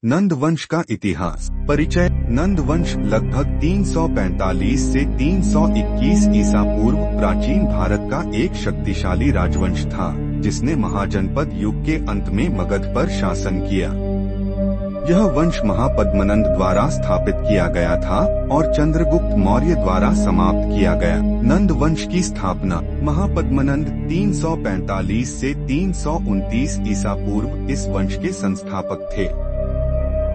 नंद वंश का इतिहास। परिचय। नंद वंश लगभग 345 से 321 ईसा पूर्व प्राचीन भारत का एक शक्तिशाली राजवंश था, जिसने महाजनपद युग के अंत में मगध पर शासन किया। यह वंश महापद्मनंद द्वारा स्थापित किया गया था और चंद्रगुप्त मौर्य द्वारा समाप्त किया गया। नंद वंश की स्थापना। महापद्मनंद 345 से 329 ईसा पूर्व इस वंश के संस्थापक थे।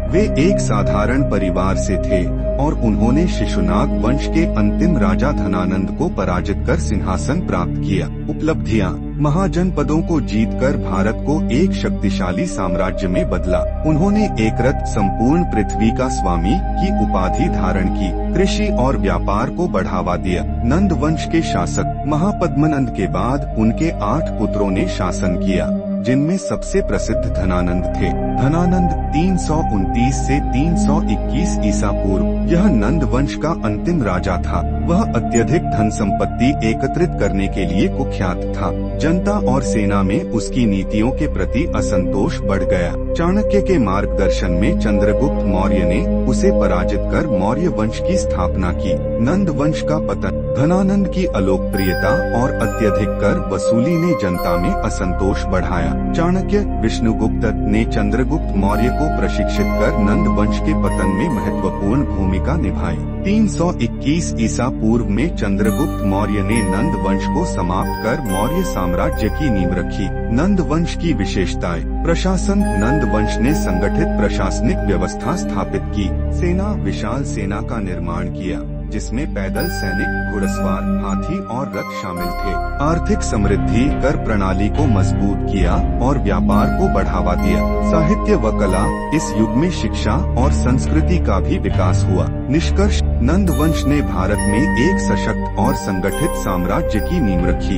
वे एक साधारण परिवार से थे और उन्होंने शिशुनाग वंश के अंतिम राजा धनानंद को पराजित कर सिंहासन प्राप्त किया। उपलब्धियां। महाजनपदों को जीतकर भारत को एक शक्तिशाली साम्राज्य में बदला। उन्होंने एकरत संपूर्ण पृथ्वी का स्वामी की उपाधि धारण की। कृषि और व्यापार को बढ़ावा दिया। नंद वंश के शासक। महापद्मनंद के बाद उनके 8 पुत्रों ने शासन किया, जिनमें सबसे प्रसिद्ध धनानंद थे। धनानंद 329 से 321 ईसा पूर्व यह नंद वंश का अंतिम राजा था। वह अत्यधिक धन संपत्ति एकत्रित करने के लिए कुख्यात था। जनता और सेना में उसकी नीतियों के प्रति असंतोष बढ़ गया। चाणक्य के मार्गदर्शन में चंद्रगुप्त मौर्य ने उसे पराजित कर मौर्य वंश की स्थापना की। नंद वंश का पतन। धनानंद की अलोकप्रियता और अत्यधिक कर वसूली ने जनता में असंतोष बढ़ाया। चाणक्य विष्णुगुप्त ने चंद्रगुप्त मौर्य को प्रशिक्षित कर नंद वंश के पतन में महत्वपूर्ण भूमिका निभाई। 321 ईसा पूर्व में चंद्रगुप्त मौर्य ने नंद वंश को समाप्त कर मौर्य साम्राज्य की नींव रखी। नंद वंश की विशेषताएं। प्रशासन। नंद वंश ने संगठित प्रशासनिक व्यवस्था स्थापित की। सेना। विशाल सेना का निर्माण किया, जिसमें पैदल सैनिक, घुड़सवार, हाथी और रथ शामिल थे। आर्थिक समृद्धि। कर प्रणाली को मजबूत किया और व्यापार को बढ़ावा दिया। साहित्य व कला। इस युग में शिक्षा और संस्कृति का भी विकास हुआ। निष्कर्ष। नंद वंश ने भारत में एक सशक्त और संगठित साम्राज्य की नींव रखी।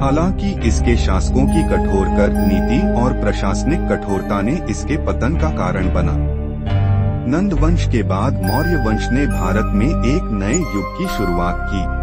हालांकि इसके शासकों की कठोर कर नीति और प्रशासनिक कठोरता ने इसके पतन का कारण बना। नंद वंश के बाद मौर्य वंश ने भारत में एक नए युग की शुरुआत की।